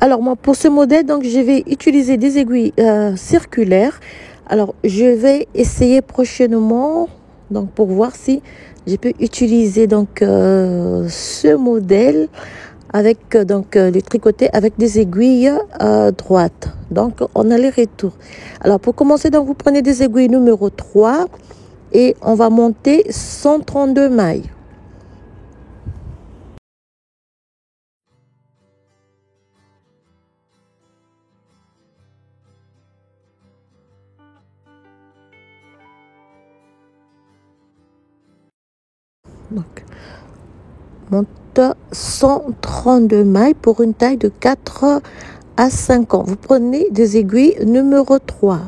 Alors moi pour ce modèle, donc je vais utiliser des aiguilles circulaires. Alors je vais essayer prochainement donc pour voir si je peux utiliser donc ce modèle avec le tricoté avec des aiguilles droites. Donc on a les retours. Alors pour commencer, donc vous prenez des aiguilles numéro 3 et on va monter 132 mailles. Donc, monte 132 mailles pour une taille de 4 à 5 ans. Vous prenez des aiguilles numéro 3.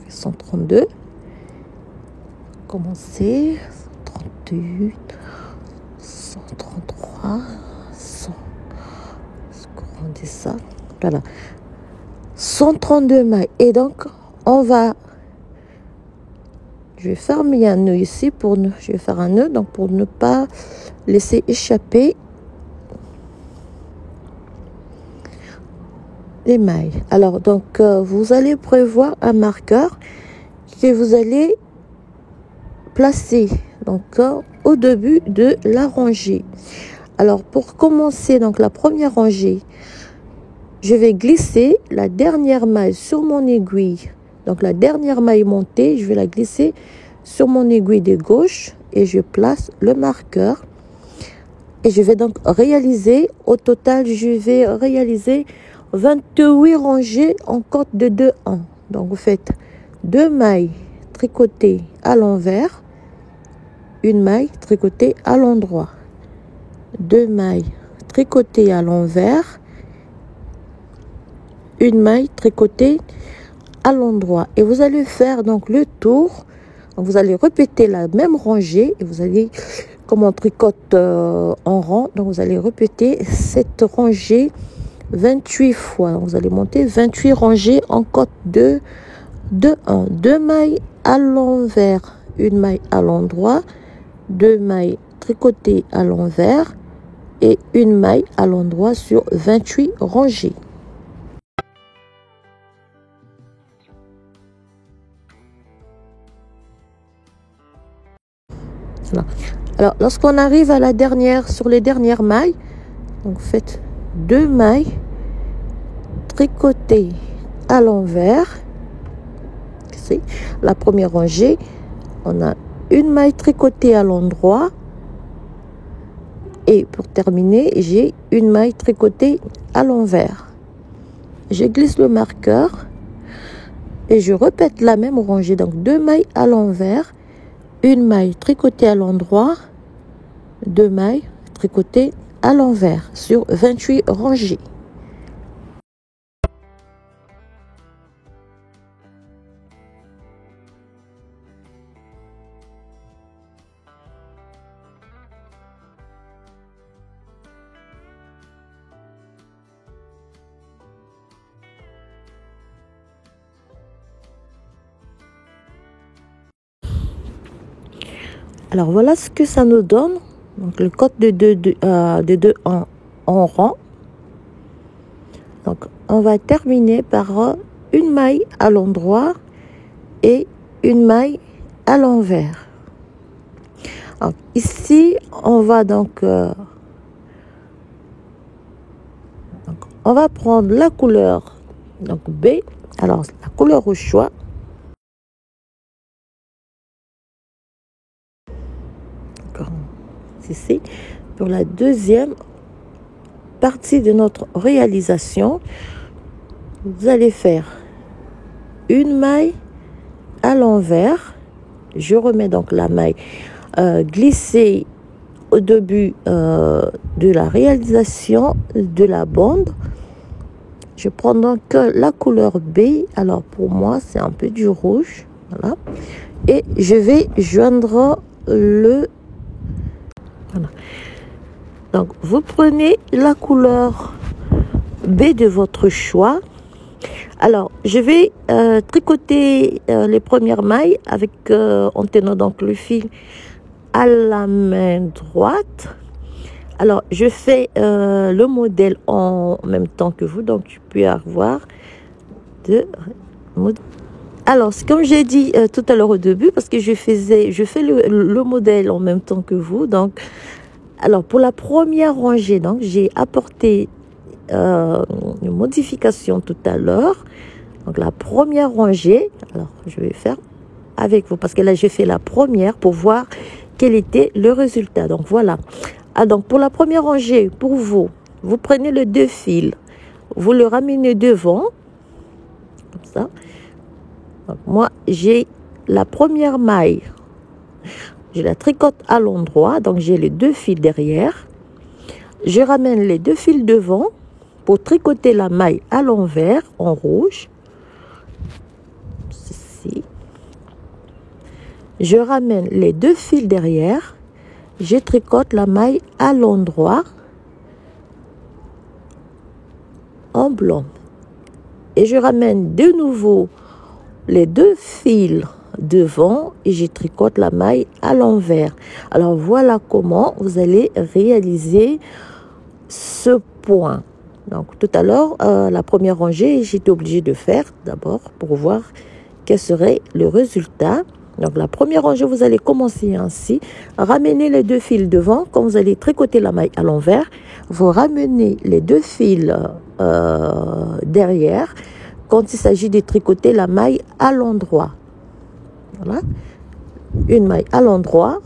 132. Commencez. 138. 133. 100. Agrandis ça. Voilà. 132 mailles. Et donc, on va... Je vais fermer un nœud ici je vais faire un nœud donc pour ne pas laisser échapper les mailles. Alors donc vous allez prévoir un marqueur que vous allez placer donc au début de la rangée. Alors pour commencer donc la première rangée, je vais glisser la dernière maille sur mon aiguille. Donc la dernière maille montée, je vais la glisser sur mon aiguille de gauche et je place le marqueur. Et je vais donc réaliser, au total, je vais réaliser 28 rangées en côte de 2-1. Donc vous faites 2 mailles tricotées à l'envers, une maille tricotée à l'endroit, 2 mailles tricotées à l'envers, une maille tricotée à l'endroit. Et vous allez faire donc le tour. Donc vous allez répéter la même rangée et vous allez, comme on tricote en rang, donc vous allez répéter cette rangée 28 fois. Donc vous allez monter 28 rangées en côte de 2-1. 2 mailles à l'envers, une maille à l'endroit, 2 mailles tricotées à l'envers et une maille à l'endroit sur 28 rangées. Voilà. Alors, lorsqu'on arrive à la dernière, sur les dernières mailles, donc vous faites 2 mailles tricotées à l'envers. C'est la première rangée. On a une maille tricotée à l'endroit. Et pour terminer, j'ai une maille tricotée à l'envers. Je glisse le marqueur et je répète la même rangée. Donc 2 mailles à l'envers, une maille tricotée à l'endroit, 2 mailles tricotées à l'envers sur 28 rangées. Alors voilà ce que ça nous donne. Donc le côte de 2 en rang. Donc on va terminer par une maille à l'endroit et une maille à l'envers. Ici on va donc on va prendre la couleur donc B. Alors la couleur au choix. Ici pour la deuxième partie de notre réalisation, vous allez faire une maille à l'envers. Je remets donc la maille glissée au début de la réalisation de la bande. Je prends donc la couleur B. Alors pour moi c'est un peu du rouge, voilà, et je vais joindre le... Voilà. Donc vous prenez la couleur B de votre choix. Alors je vais tricoter les premières mailles avec en tenant donc le fil à la main droite. Alors, je fais le modèle en même temps que vous, donc tu peux avoir deux modèles. Alors, c'est comme j'ai dit tout à l'heure au début, parce que je fais le modèle en même temps que vous. Donc, alors pour la première rangée, donc j'ai apporté une modification tout à l'heure. Donc la première rangée, alors je vais faire avec vous, parce que là j'ai fait la première pour voir quel était le résultat. Donc voilà. Ah, donc pour la première rangée, pour vous, vous prenez le deux fils, vous le ramenez devant, comme ça. Donc, moi, j'ai la première maille, je la tricote à l'endroit, donc j'ai les deux fils derrière. Je ramène les deux fils devant pour tricoter la maille à l'envers en rouge. Ceci. Je ramène les deux fils derrière, je tricote la maille à l'endroit en blanc. Et je ramène de nouveau les deux fils devant et je tricote la maille à l'envers. Alors voilà comment vous allez réaliser ce point. Donc tout à l'heure, la première rangée, j'étais obligée de faire d'abord pour voir quel serait le résultat. Donc la première rangée, vous allez commencer ainsi, ramener les deux fils devant. Quand vous allez tricoter la maille à l'envers, vous ramenez les deux fils derrière quand il s'agit de tricoter la maille à l'endroit. Voilà, une maille à l'endroit,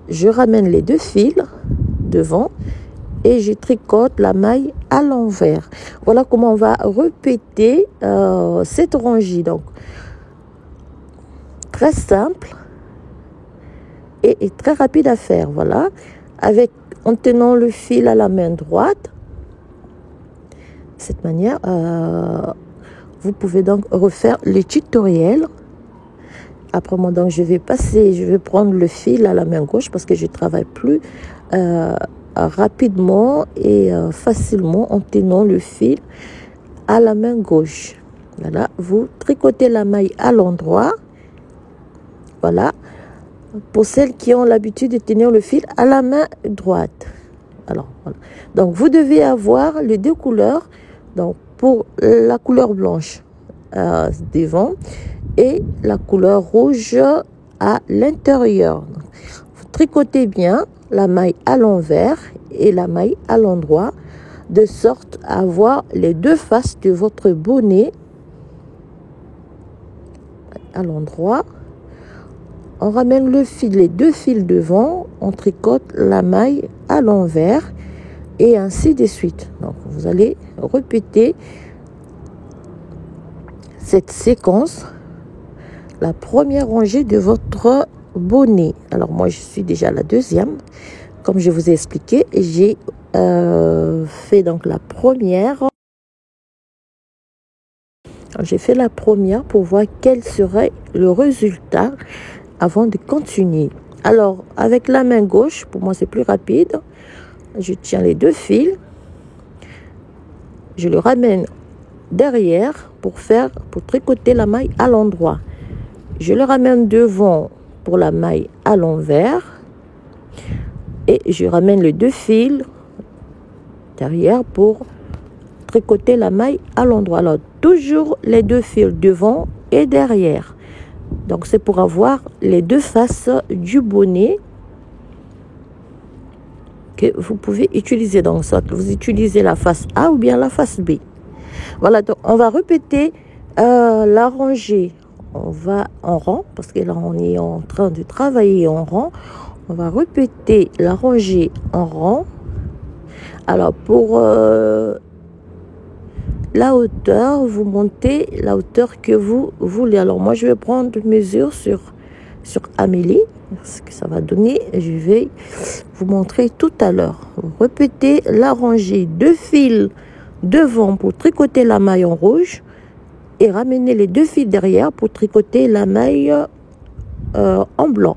je ramène les deux fils devant et je tricote la maille à l'envers. Voilà comment on va répéter cette rangée. Donc très simple et très rapide à faire. Voilà, en tenant le fil à la main droite. De cette manière, vous pouvez donc refaire le tutoriel. Après moi, donc je vais prendre le fil à la main gauche parce que je travaille plus rapidement et facilement en tenant le fil à la main gauche. Voilà, vous tricotez la maille à l'endroit. Voilà, pour celles qui ont l'habitude de tenir le fil à la main droite. Alors, voilà. Donc, vous devez avoir les deux couleurs. Donc, pour la couleur blanche devant et la couleur rouge à l'intérieur. Vous tricotez bien la maille à l'envers et la maille à l'endroit de sorte à avoir les deux faces de votre bonnet à l'endroit. On ramène les deux fils devant, on tricote la maille à l'envers et ainsi de suite. Donc vous allez répéter cette séquence, la première rangée de votre bonnet. Alors moi je suis déjà la deuxième, comme je vous ai expliqué, j'ai fait donc la première. J'ai fait la première pour voir quel serait le résultat avant de continuer. Alors, avec la main gauche, pour moi c'est plus rapide, je tiens les deux fils, je le ramène derrière pour tricoter la maille à l'endroit. Je le ramène devant pour la maille à l'envers et je ramène les deux fils derrière pour tricoter la maille à l'endroit. Alors, toujours les deux fils devant et derrière. Donc, c'est pour avoir les deux faces du bonnet que vous pouvez utiliser. Donc, soit vous utilisez la face A ou bien la face B. Voilà, donc on va répéter la rangée. On va en rang, parce que là, on est en train de travailler en rang. On va répéter la rangée en rang. Alors, pour la hauteur, vous montez la hauteur que vous voulez. Alors, moi, je vais prendre une mesure sur Amélie, ce que ça va donner. Je vais vous montrer tout à l'heure. Répétez la rangée, deux fils devant pour tricoter la maille en rouge et ramenez les deux fils derrière pour tricoter la maille en blanc.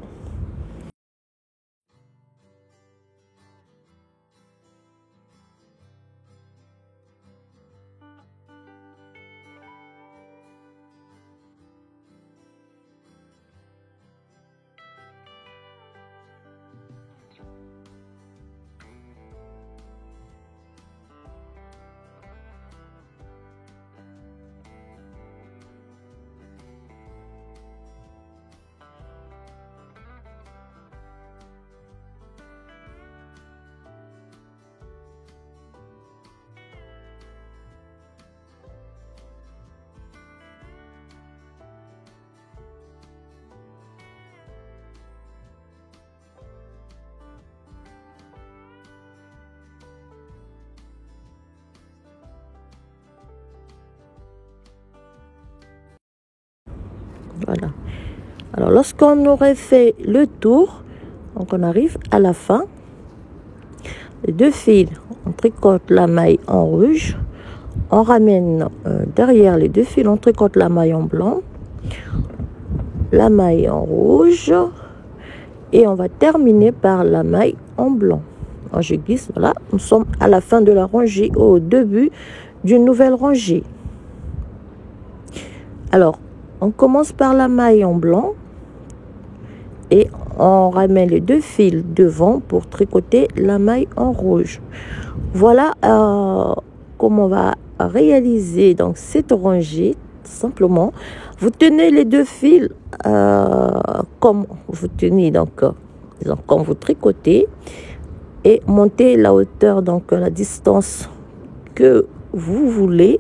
Voilà. Alors, lorsqu'on aurait fait le tour, donc on arrive à la fin. Les 2 fils, on tricote la maille en rouge. On ramène derrière les 2 fils, on tricote la maille en blanc. La maille en rouge. Et on va terminer par la maille en blanc. Alors, je glisse, voilà. Nous sommes à la fin de la rangée, au début d'une nouvelle rangée. Alors, on commence par la maille en blanc. Et on ramène les 2 fils devant pour tricoter la maille en rouge. Voilà comment on va réaliser donc cette rangée. Simplement, vous tenez les 2 fils comme vous tenez donc comme vous tricotez et montez la hauteur, donc la distance que vous voulez,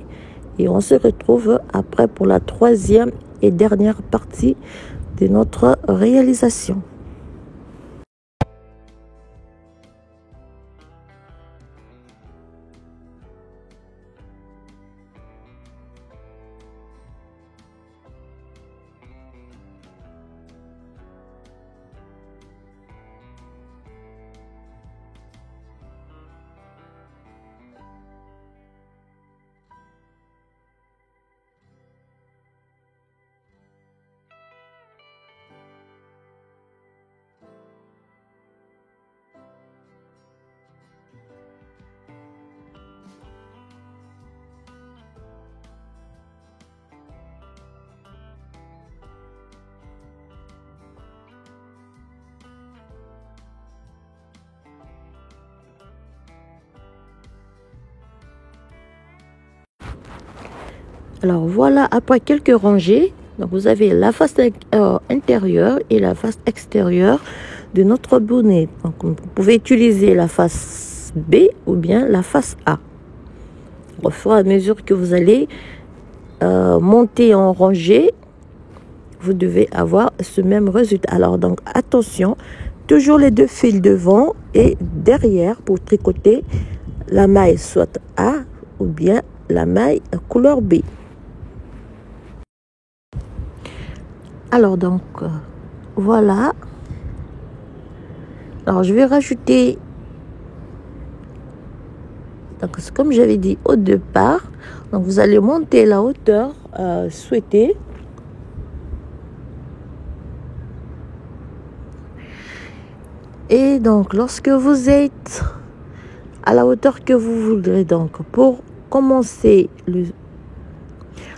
et on se retrouve après pour la 3e et dernière partie de notre réalisation. Alors voilà, après quelques rangées, donc vous avez la face intérieure et la face extérieure de notre bonnet. Donc vous pouvez utiliser la face B ou bien la face A. Au fur et à mesure que vous allez monter en rangée, vous devez avoir ce même résultat. Alors donc attention, toujours les 2 fils devant et derrière pour tricoter la maille soit A ou bien la maille couleur B. Alors donc voilà. Alors je vais rajouter, donc comme j'avais dit au départ, donc vous allez monter la hauteur souhaitée. Et donc lorsque vous êtes à la hauteur que vous voudrez, donc pour commencer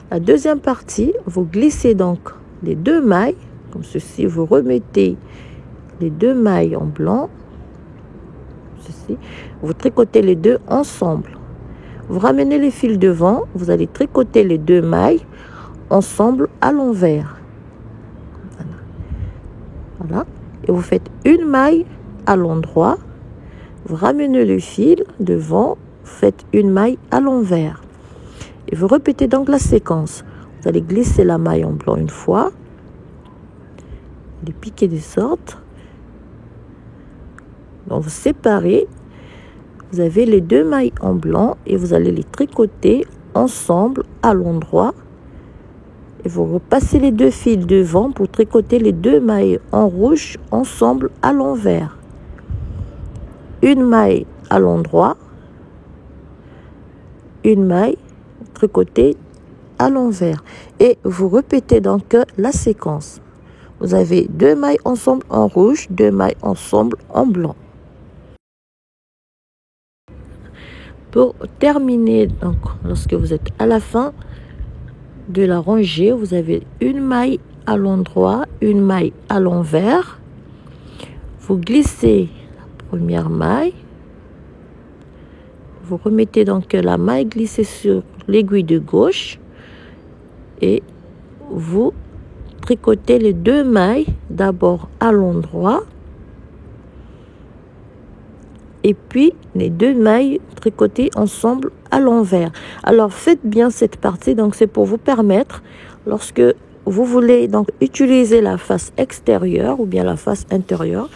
la deuxième partie, vous glissez donc les 2 mailles comme ceci, vous remettez les 2 mailles en blanc, ceci, vous tricotez les 2 ensemble, vous ramenez les fils devant, vous allez tricoter les 2 mailles ensemble à l'envers, voilà, et vous faites une maille à l'endroit, vous ramenez le fil devant, vous faites une maille à l'envers et vous répétez donc la séquence. Vous allez glisser la maille en blanc une fois, les piquer de sorte, donc vous séparez, vous avez les 2 mailles en blanc et vous allez les tricoter ensemble à l'endroit et vous repassez les 2 fils devant pour tricoter les 2 mailles en rouge ensemble à l'envers, une maille à l'endroit, une maille tricotée à l'envers et vous répétez donc la séquence. Vous avez 2 mailles ensemble en rouge, 2 mailles ensemble en blanc. Pour terminer, donc lorsque vous êtes à la fin de la rangée, vous avez une maille à l'endroit, une maille à l'envers. Vous glissez la première maille, vous remettez donc la maille glissée sur l'aiguille de gauche et vous tricotez les 2 mailles d'abord à l'endroit et puis les 2 mailles tricotées ensemble à l'envers. Alors faites bien cette partie, donc c'est pour vous permettre, lorsque vous voulez donc utiliser la face extérieure ou bien la face intérieure,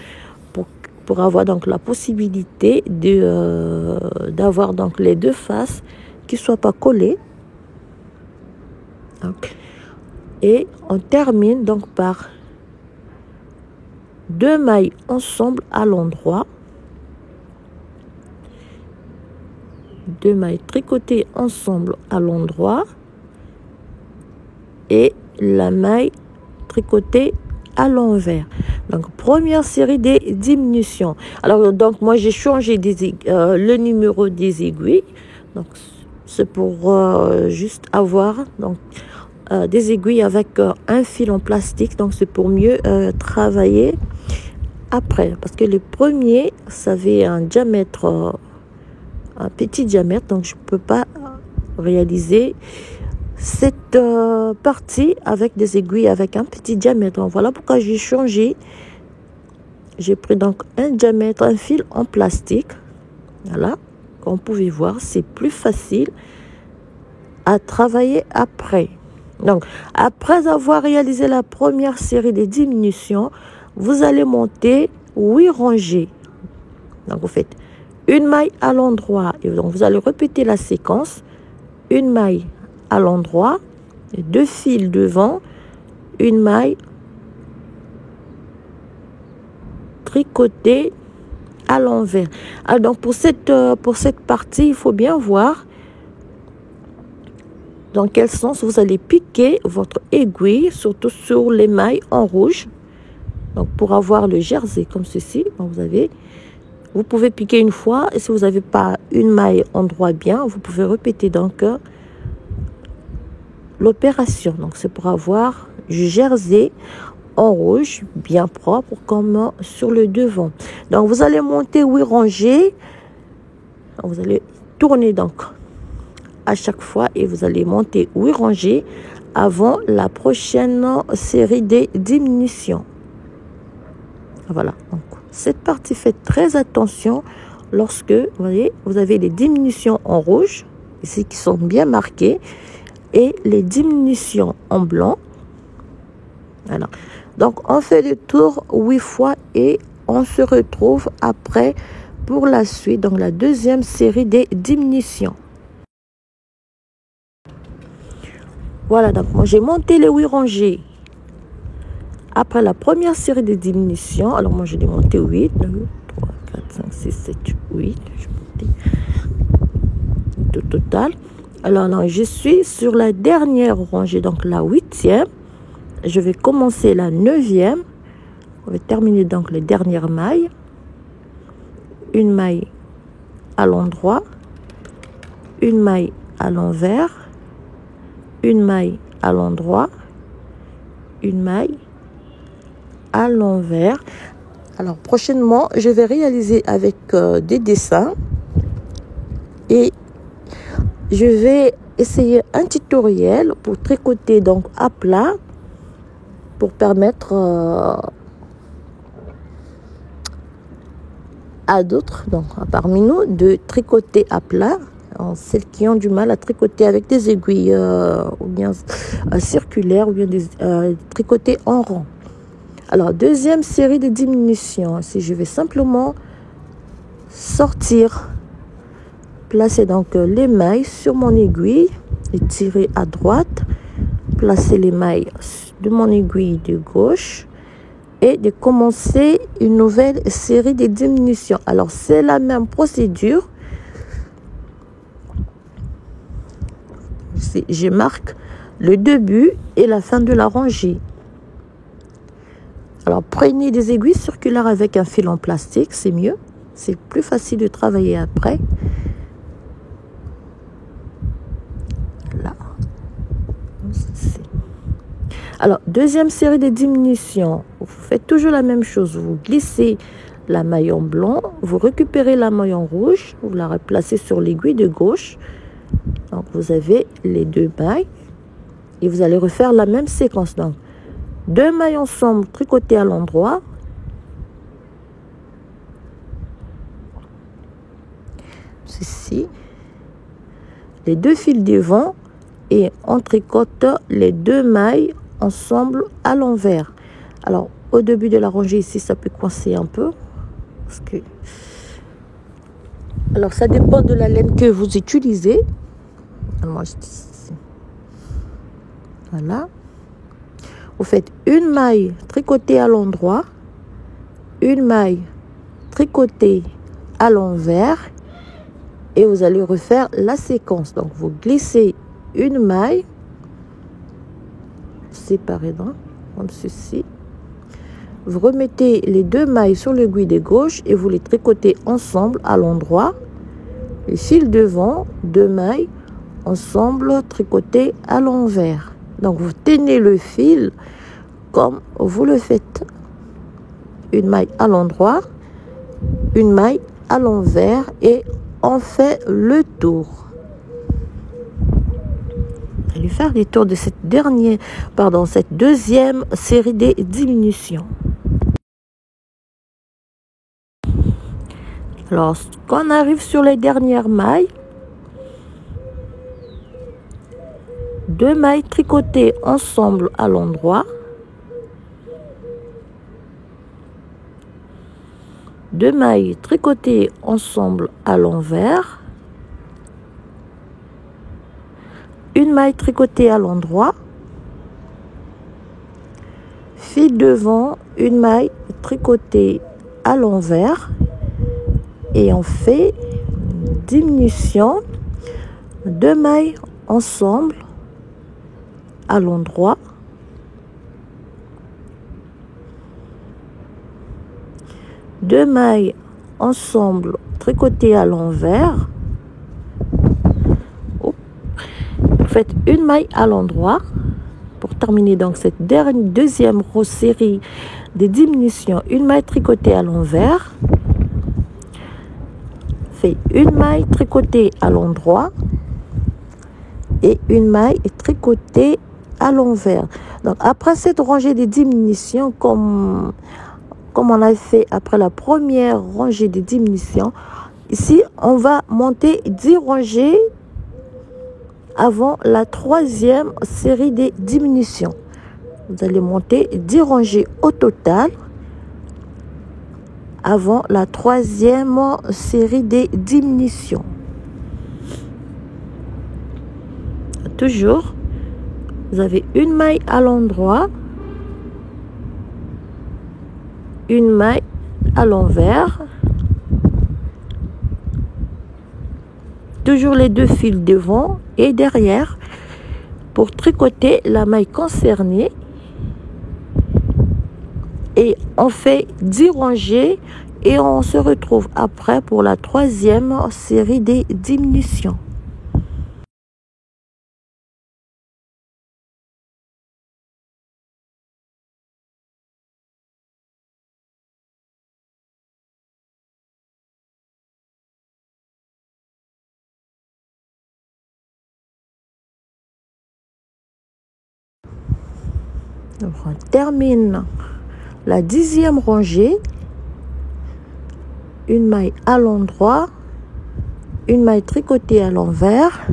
pour avoir donc la possibilité d'avoir donc les 2 faces qui ne soient pas collées. Donc, Et on termine donc par 2 mailles ensemble à l'endroit. 2 mailles tricotées ensemble à l'endroit. Et la maille tricotée à l'envers. Donc première série des diminutions. Alors donc moi j'ai changé le numéro des aiguilles. Donc c'est pour juste avoir donc des aiguilles avec un fil en plastique. Donc c'est pour mieux travailler après, parce que le premier ça avait un diamètre, un petit diamètre, donc je peux pas réaliser cette partie avec des aiguilles avec un petit diamètre. Donc, voilà pourquoi j'ai changé. J'ai pris donc un diamètre, un fil en plastique. Voilà, comme vous pouvez voir, c'est plus facile à travailler après. Donc, après avoir réalisé la première série de diminutions, vous allez monter 8 rangées. Donc, vous faites une maille à l'endroit. Et donc, vous allez répéter la séquence. Une maille à l'endroit, 2 fils devant, une maille tricotée à l'envers. Alors donc pour cette partie, il faut bien voir dans quel sens vous allez piquer votre aiguille, surtout sur les mailles en rouge. Donc pour avoir le jersey comme ceci, donc vous pouvez piquer une fois, et si vous n'avez pas une maille endroit bien, vous pouvez répéter donc l'opération. Donc c'est pour avoir du jersey en rouge bien propre comme sur le devant. Donc vous allez monter 8 rangées. Vous allez tourner donc à chaque fois et vous allez monter 8 rangées avant la prochaine série des diminutions. Voilà, donc cette partie, faites très attention lorsque vous voyez, vous avez les diminutions en rouge ici qui sont bien marquées et les diminutions en blanc. Voilà. Donc, on fait le tour 8 fois et on se retrouve après pour la suite, donc la deuxième série des diminutions. Voilà, donc moi j'ai monté les 8 rangées après la première série de diminutions. Alors, moi j'ai démonté 8, 2, 3, 4, 5, 6, 7, 8. Je monte au total. Alors, non, je suis sur la dernière rangée, donc la 8e. Je vais commencer la 9e. On va terminer donc les dernières mailles. Une maille à l'endroit. Une maille à l'envers. Une maille à l'endroit. Une maille à l'envers. Alors, prochainement, je vais réaliser avec des dessins. Et je vais essayer un tutoriel pour tricoter donc à plat, pour permettre à d'autres, donc parmi nous, de tricoter à plat. Celles qui ont du mal à tricoter avec des aiguilles ou bien circulaires ou bien tricoter en rond. Alors, deuxième série de diminutions. Si je vais simplement sortir, placer donc les mailles sur mon aiguille et tirer à droite, placer les mailles de mon aiguille de gauche et de commencer une nouvelle série de diminutions. Alors, c'est la même procédure. Je marque le début et la fin de la rangée. Alors, prenez des aiguilles circulaires avec un fil en plastique, c'est mieux. C'est plus facile de travailler après. Là. Alors, deuxième série de diminutions. Vous faites toujours la même chose. Vous glissez la maille en blanc. Vous récupérez la maille en rouge. Vous la replacez sur l'aiguille de gauche. Donc, vous avez les 2 mailles. Et vous allez refaire la même séquence. Donc, 2 mailles ensemble tricotées à l'endroit. Ceci. Les 2 fils devant. Et on tricote les 2 mailles ensemble à l'envers. Alors, au début de la rangée ici, ça peut coincer un peu. Parce que... Alors, ça dépend de la laine que vous utilisez. Alors, moi, voilà. Vous faites une maille tricotée à l'endroit, une maille tricotée à l'envers et vous allez refaire la séquence. Donc vous glissez une maille séparément comme ceci. Vous remettez les deux mailles sur l'aiguille de gauche et vous les tricotez ensemble à l'endroit. Le fil devant, deux mailles ensemble tricotées à l'envers. Donc vous tenez le fil comme vous le faites. Une maille à l'endroit, une maille à l'envers et on fait le tour. Allez faire les tours de cette deuxième série des diminutions. Alors, quand on arrive sur les dernières mailles, deux mailles tricotées ensemble à l'endroit, deux mailles tricotées ensemble à l'envers, une maille tricotée à l'endroit, fil devant, une maille tricotée à l'envers et on fait diminution, deux mailles ensemble à l'endroit, deux mailles ensemble tricotées à l'envers. Vous faites une maille à l'endroit pour terminer donc cette deuxième série des diminutions. Une maille tricotée à l'envers, fait une maille tricotée à l'endroit et une maille tricotée à l'envers. Donc après cette rangée des diminutions, comme on a fait après la première rangée des diminutions, ici on va monter 10 rangées avant la troisième série des diminutions. Vous allez monter 10 rangées au total avant la troisième série des diminutions. Toujours, vous avez une maille à l'endroit, une maille à l'envers, toujours les deux fils devant et derrière pour tricoter la maille concernée et on fait 10 rangées et on se retrouve après pour la troisième série des diminutions. Donc on termine la 10e rangée, une maille à l'endroit, une maille tricotée à l'envers,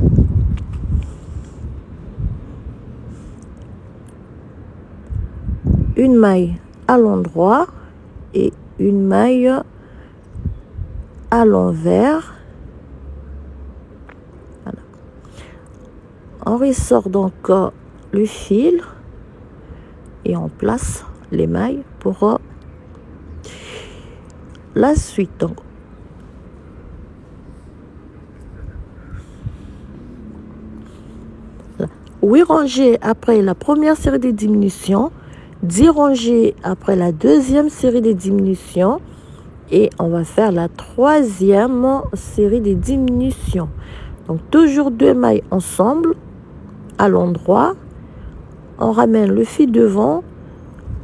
une maille à l'endroit et une maille à l'envers. Voilà. On ressort donc le fil et on place les mailles pour la suite. Donc, voilà. 8 rangées après la première série de diminutions, 10 rangées après la deuxième série de diminutions et on va faire la troisième série de diminutions. Donc toujours deux mailles ensemble à l'endroit, on ramène le fil devant,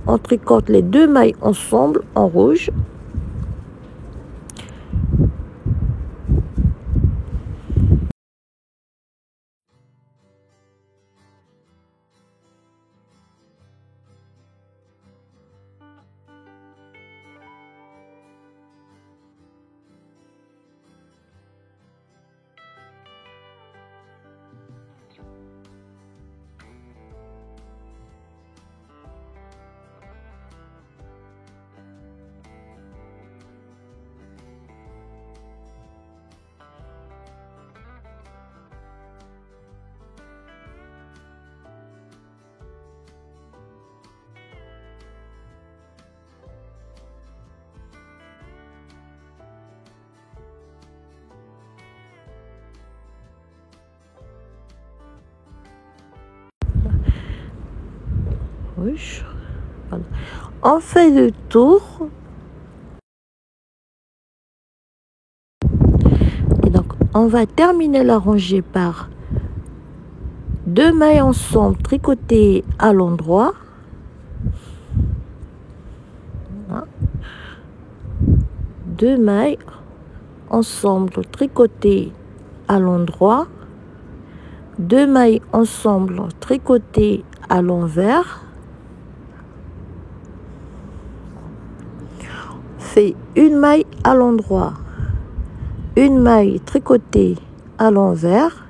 on tricote les deux mailles ensemble en rouge. rouge. Voilà. On fait le tour. Et donc, on va terminer la rangée par 2 mailles ensemble tricotées à l'endroit. Voilà. 2 mailles ensemble tricotées à l'endroit. 2 mailles ensemble tricotées à l'envers. Fait une maille à l'endroit, une maille tricotée à l'envers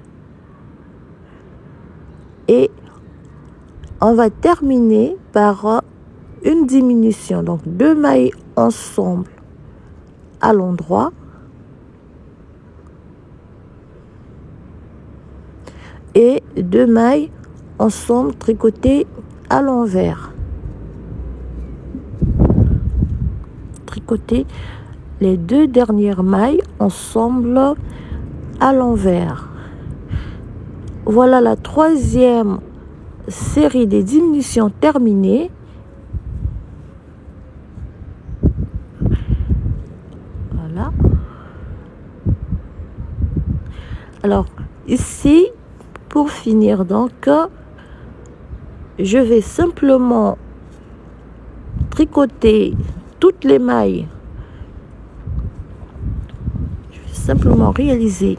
et on va terminer par une diminution. Donc 2 mailles ensemble à l'endroit et 2 mailles ensemble tricotées à l'envers. Tricoter les 2 dernières mailles ensemble à l'envers. Voilà la 3e série des diminutions terminée. Voilà. Alors ici, pour finir, donc je vais simplement tricoter toutes les mailles. Je vais simplement réaliser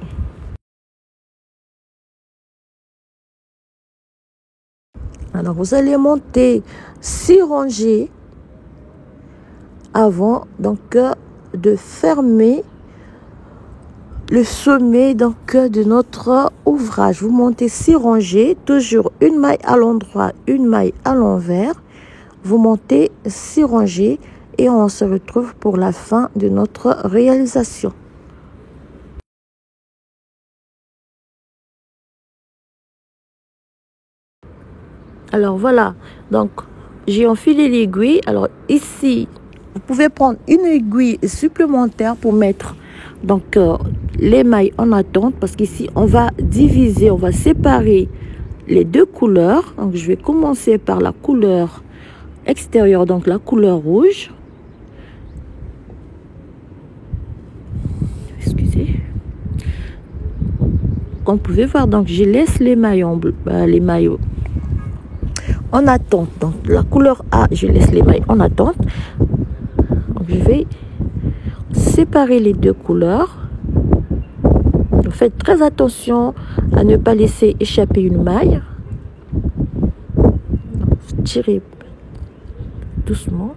alors vous allez monter 6 rangées avant donc de fermer le sommet donc de notre ouvrage. Vous montez 6 rangées, toujours une maille à l'endroit, une maille à l'envers. Vous montez 6 rangées et on se retrouve pour la fin de notre réalisation. Alors voilà, donc j'ai enfilé l'aiguille. Alors ici, vous pouvez prendre une aiguille supplémentaire pour mettre donc les mailles en attente, parce qu'ici on va diviser, on va séparer les 2 couleurs. Donc je vais commencer par la couleur extérieure, donc la couleur rouge. Excusez. Comme vous pouvez voir, donc je laisse les mailles en attente. Donc la couleur A, je laisse les mailles en attente. Donc je vais séparer les 2 couleurs. Faites très attention à ne pas laisser échapper une maille. Tirez doucement.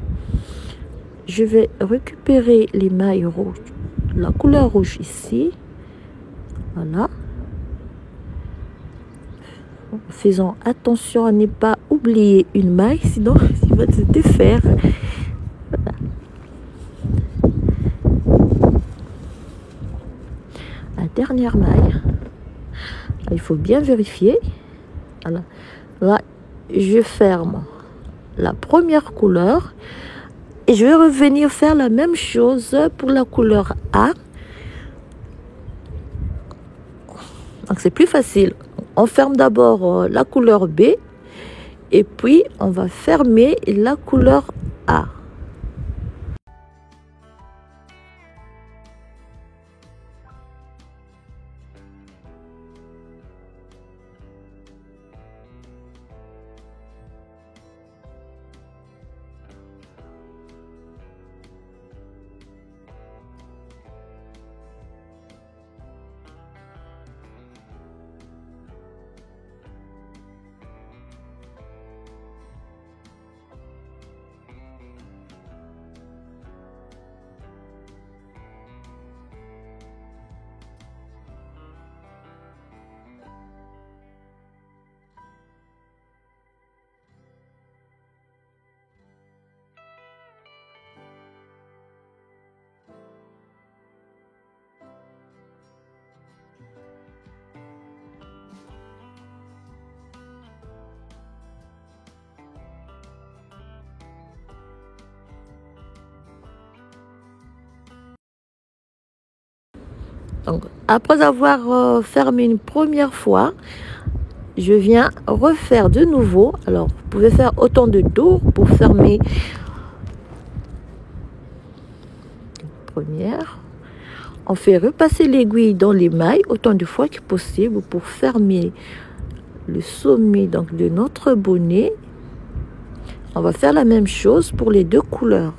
Je vais récupérer les mailles rouges, la couleur rouge ici. Voilà. Faisons attention à ne pas oublier une maille, sinon il va se défaire. Voilà. La dernière maille, il faut bien vérifier. Voilà. Là, je ferme la première couleur et je vais revenir faire la même chose pour la couleur A. Donc c'est plus facile. On ferme d'abord la couleur B et puis on va fermer la couleur A. Donc, après avoir fermé une première fois, je viens refaire de nouveau. Alors, vous pouvez faire autant de tours pour fermer la première. On fait repasser l'aiguille dans les mailles autant de fois que possible pour fermer le sommet donc de notre bonnet. On va faire la même chose pour les deux couleurs.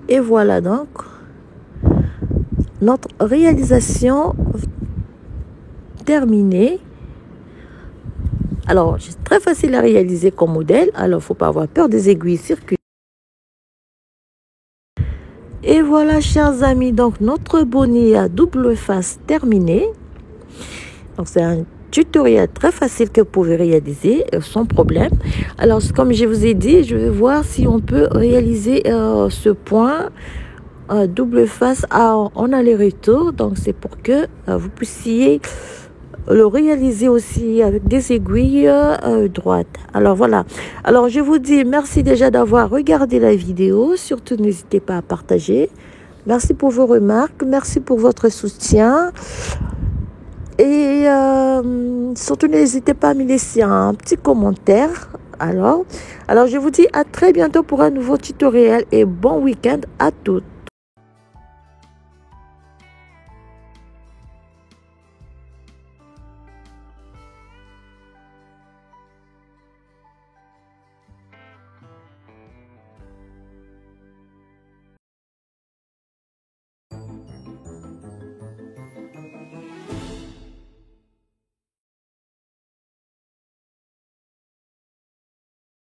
Et voilà donc notre réalisation terminée. Alors, c'est très facile à réaliser comme modèle. Alors, il ne faut pas avoir peur des aiguilles circulaires. Et voilà, chers amis, donc notre bonnet à double face terminé. Donc, c'est un tutoriel très facile que vous pouvez réaliser sans problème. Alors, comme je vous ai dit, je vais voir si on peut réaliser ce point double face en aller-retour. Donc, c'est pour que vous puissiez le réaliser aussi avec des aiguilles droites. Alors, voilà. Alors, je vous dis merci déjà d'avoir regardé la vidéo. Surtout, n'hésitez pas à partager. Merci pour vos remarques. Merci pour votre soutien. Et surtout, n'hésitez pas à me laisser un petit commentaire. Alors, je vous dis à très bientôt pour un nouveau tutoriel et bon week-end à toutes.